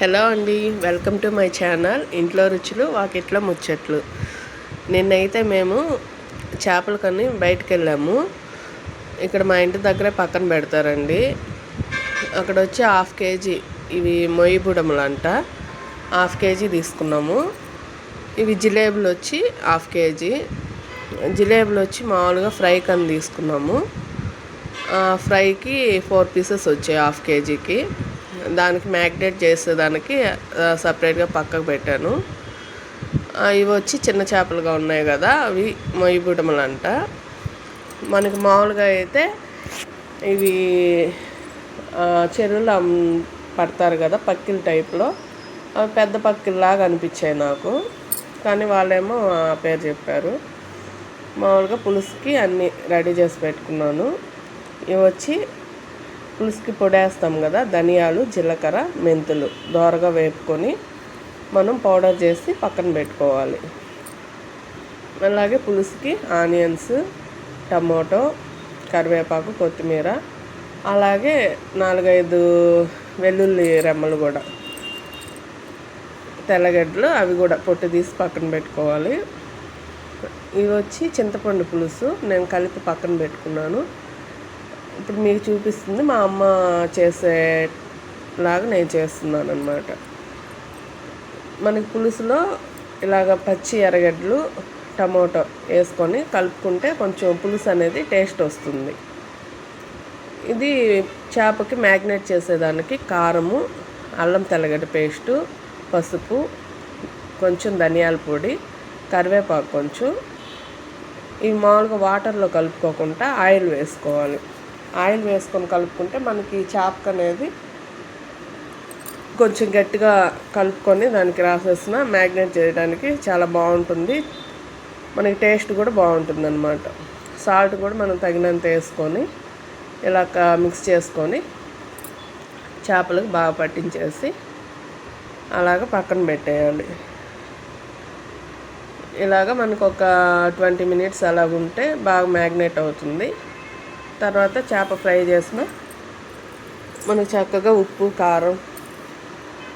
Hello అండి, welcome to my channel ఇంట్లో రుచులు వాకిట్లో ముచ్చట్లు. నిన్నైతే మేము చేపలు కొని బయటకు వెళ్ళాము. ఇక్కడ మా ఇంటి దగ్గరే పక్కన పెడతారండి. అక్కడ వచ్చి హాఫ్ కేజీ ఇవి మొయ్యిబుడములు అంట, హాఫ్ కేజీ తీసుకున్నాము. ఇవి జిలేబులు వచ్చి హాఫ్ కేజీ. జిలేబులు వచ్చి మామూలుగా ఫ్రై కని తీసుకున్నాము. ఫ్రైకి 4 పీసెస్ వచ్చాయి హాఫ్ కేజీకి. దానికి మ్యాగ్నేట్ చేసేదానికి సపరేట్గా పక్కకు పెట్టాను. ఇవి వచ్చి చిన్న చేపలుగా ఉన్నాయి కదా, అవి మొయ్యిబుడములు అంట. మనకి మామూలుగా అయితే ఇవి చెరువులో పడతారు కదా పక్కిల టైప్లో, అవి పెద్ద పక్కిల్లాగా అనిపించాయి నాకు, కానీ వాళ్ళేమో ఆ పేరు చెప్పారు. మామూలుగా పులుసుకి అన్నీ రెడీ చేసి పెట్టుకున్నాను. ఇవి వచ్చి పులుసుకి పొడేస్తాం కదా, ధనియాలు, జీలకర్ర, మెంతులు దోరగా వేపుకొని మనం పౌడర్ చేసి పక్కన పెట్టుకోవాలి. అలాగే పులుసుకి ఆనియన్స్, టమోటో, కరివేపాకు, కొత్తిమీర, అలాగే 4-5 వెల్లుల్లి రెమ్మలు కూడా, తెల్లగడ్డలు అవి కూడా పొట్టు తీసి పక్కన పెట్టుకోవాలి. ఇవి వచ్చి చింతపండు పులుసు నేను కలిపి పక్కన పెట్టుకున్నాను. ఇప్పుడు మీకు చూపిస్తుంది మా అమ్మ చేసేలాగా నేను చేస్తున్నాను అన్నమాట. మనకి పులుసులో ఇలాగ పచ్చి ఎర్రగడ్డలు, టమోటో వేసుకొని కలుపుకుంటే కొంచెం పులుసు అనేది టేస్ట్ వస్తుంది. ఇది చేపకి మ్యాగ్నేట్ చేసేదానికి కారము, అల్లం తెల్లగడ్డ పేస్టు, పసుపు, కొంచెం ధనియాల పొడి, కరివేపాకు కొంచెం. ఇవి మామూలుగా వాటర్లో కలుపుకోకుండా ఆయిల్ వేసుకోవాలి. ఆయిల్ వేసుకొని కలుపుకుంటే మనకి చేపకు అనేది కొంచెం గట్టిగా కలుపుకొని దానికి రాసేసిన మ్యాగ్నేట్ చేయడానికి చాలా బాగుంటుంది. మనకి టేస్ట్ కూడా బాగుంటుంది అన్నమాట. సాల్ట్ కూడా మనం తగినంత వేసుకొని ఇలా మిక్స్ చేసుకొని చేపలకు బాగా పట్టించేసి అలాగ పక్కన పెట్టేయాలి. ఇలాగ మనకు ఒక 20 మినిట్స్ అలాగ ఉంటే బాగా మ్యాగ్నేట్ అవుతుంది. తర్వాత చేప ఫ్రై చేసిన మనకు చక్కగా ఉప్పు, కారం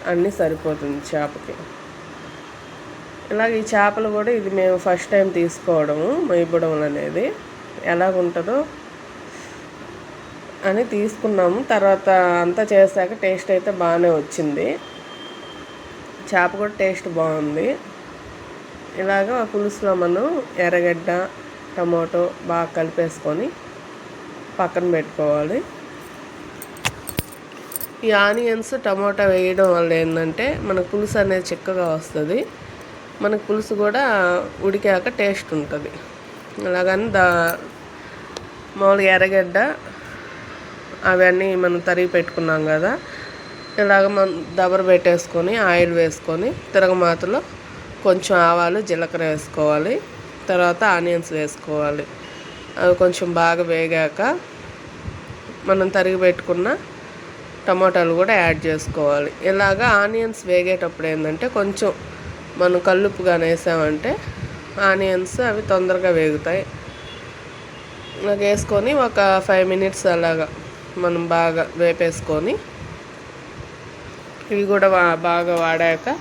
అన్నీ సరిపోతుంది చేపకి. ఇలాగ ఈ చేపలు కూడా ఇది మేము ఫస్ట్ టైం తీసుకోవడము, మొయ్యిబుడములు అనేది ఎలాగుంటుందో అని తీసుకున్నాము. తర్వాత అంతా చేశాక టేస్ట్ అయితే బాగానే వచ్చింది. చేప కూడా టేస్ట్ బాగుంది. ఇలాగ పులుసులో మనం ఎర్రగడ్డ, టమోటో బాగా కలిపేసుకొని పక్కన పెట్టుకోవాలి. ఈ ఆనియన్స్, టమోటా వేయడం వల్ల ఏంటంటే మనకు పులుసు అనేది చిక్కగా వస్తుంది. మనకు పులుసు కూడా ఉడికాక టేస్ట్ ఉంటుంది. అలాగని మామూలుగా ఎర్రగడ్డ అవన్నీ మనం తరిగి పెట్టుకున్నాం కదా, ఇలాగ మనం దబర పెట్టేసుకొని ఆయిల్ వేసుకొని తిరగమాతలో కొంచెం ఆవాలు, జీలకర్ర వేసుకోవాలి. తర్వాత ఆనియన్స్ వేసుకోవాలి. అవి కొంచెం బాగా వేగాక మనం తరిగి పెట్టుకున్న టమాటాలు కూడా యాడ్ చేసుకోవాలి. ఇలాగ ఆనియన్స్ వేగేటప్పుడు ఏంటంటే కొంచెం మనం కల్లుప్పుగా వేసామంటే ఆనియన్స్ అవి తొందరగా వేగుతాయి. ఇలాగ వేసుకొని ఒక 5 మినిట్స్ అలాగా మనం బాగా వేపేసుకొని ఇవి కూడా బాగా వాడాక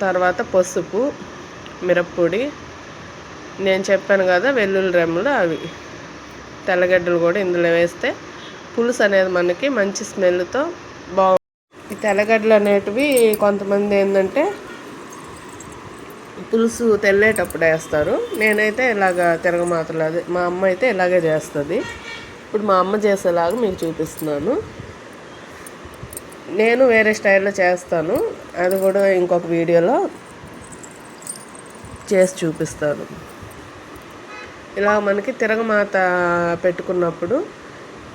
తర్వాత పసుపు, మిరప్పొడి, నేను చెప్పాను కదా వెల్లుల్లి రెమ్మలు, అవి తెల్లగడ్డలు కూడా ఇందులో వేస్తే పులుసు అనేది మనకి మంచి స్మెల్తో బాగుంటుంది. ఈ తెల్లగడ్డలు అనేటివి కొంతమంది ఏంటంటే పులుసు తెల్లేటప్పుడు వేస్తారు. నేనైతే ఇలాగ తిరగమాతలు, అది మా అమ్మ అయితే ఇలాగే చేస్తుంది. ఇప్పుడు మా అమ్మ చేసేలాగా మీకు చూపిస్తున్నాను. నేను వేరే స్టైల్లో చేస్తాను, అది కూడా ఇంకొక వీడియోలో చేసి చూపిస్తాను. ఇలా మనకి తిరగమాత పెట్టుకున్నప్పుడు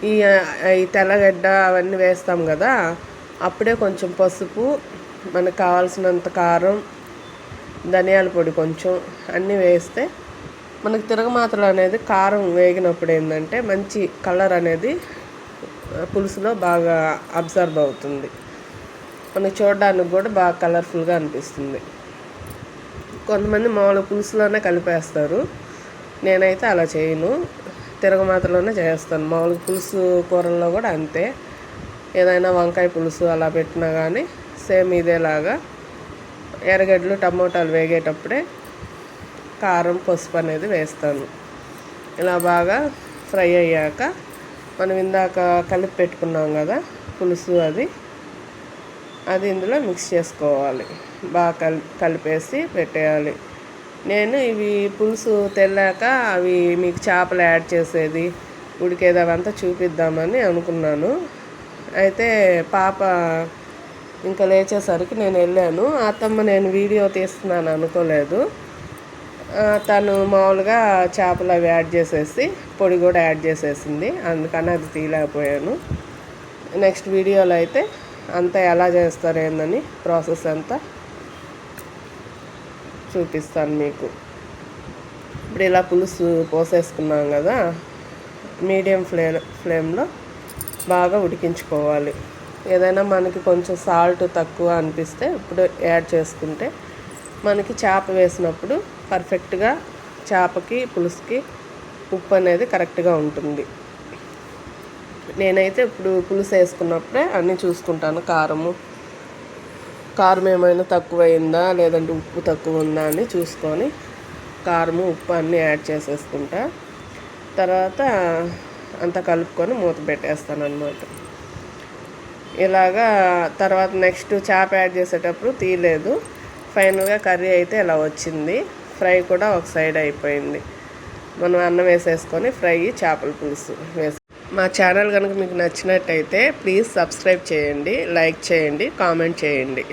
ఈ తెల్లగడ్డ అవన్నీ వేస్తాం కదా, అప్పుడే కొంచెం పసుపు, మనకు కావాల్సినంత కారం, ధనియాల పొడి కొంచెం అన్నీ వేస్తే మనకి తిరగమాతలు అనేది కారం వేగినప్పుడు ఏంటంటే మంచి కలర్ అనేది పులుసులో బాగా అబ్జర్వ్ అవుతుంది. మనకి చూడడానికి కూడా బాగా కలర్ఫుల్గా అనిపిస్తుంది. కొంతమంది మామూలు పులుసులోనే కలిపేస్తారు, నేనైతే అలా చేయను, తిరగమాతలోనే చేస్తాను. మామూలుగా పులుసు కూరల్లో కూడా అంతే. ఏదైనా వంకాయ పులుసు అలా పెట్టినా కానీ సేమ్ ఇదేలాగా ఎర్రగడ్డలు టమోటాలు వేగేటప్పుడే కారం పసుపు అనేది వేస్తాను. ఇలా బాగా ఫ్రై అయ్యాక మనం ఇందాక కలిపి పెట్టుకున్నాం కదా పులుసు, అది ఇందులో మిక్స్ చేసుకోవాలి. బాగా కలిపేసి పెట్టేయాలి. నేను ఇవి పులుసు తెల్లాక అవి మీకు చేపలు యాడ్ చేసేది ఉడికేది అవంతా చూపిద్దామని అనుకున్నాను. అయితే పాప ఇంకా లేచేసరికి నేను వెళ్ళాను. అత్తమ్మ నేను వీడియో తీస్తున్నాను అనుకోలేదు. తను మామూలుగా చేపలు అవి యాడ్ చేసేసి పొడి కూడా యాడ్ చేసేసింది, అందుకని అది తీయలేకపోయాను. నెక్స్ట్ వీడియోలో అయితే అంతా ఎలా చేస్తారు ఏందని ప్రాసెస్ అంతా చూపిస్తాను మీకు. ఇప్పుడు ఇలా పులుసు పోసేసుకున్నాం కదా, మీడియం ఫ్లేమ్లో బాగా ఉడికించుకోవాలి. ఏదైనా మనకి కొంచెం సాల్ట్ తక్కువ అనిపిస్తే ఇప్పుడు యాడ్ చేసుకుంటే మనకి చేప వేసినప్పుడు పర్ఫెక్ట్గా చేపకి పులుసుకి ఉప్పు అనేది కరెక్ట్గా ఉంటుంది. నేనైతే ఇప్పుడు పులుసు వేసుకున్నప్పుడే అన్నీ చూసుకుంటాను. కారం ఏమైనా తక్కువ అయిందా లేదంటే ఉప్పు తక్కువ ఉందా అని చూసుకొని కారము ఉప్పు అన్నీ యాడ్ చేసేసుకుంటా. తర్వాత అంతా కలుపుకొని మూత పెట్టేస్తాను అన్నమాట. ఇలాగా తర్వాత నెక్స్ట్ చేప యాడ్ చేసేటప్పుడు తీయలేదు. ఫైనల్గా కర్రీ అయితే ఇలా వచ్చింది. ఫ్రై కూడా ఒక సైడ్ అయిపోయింది. మనం అన్నం వేసేసుకొని ఫ్రై చేపల పులుసు మా ఛానల్ కనుక మీకు నచ్చినట్టయితే ప్లీజ్ సబ్స్క్రైబ్ చేయండి, లైక్ చేయండి, కామెంట్ చేయండి.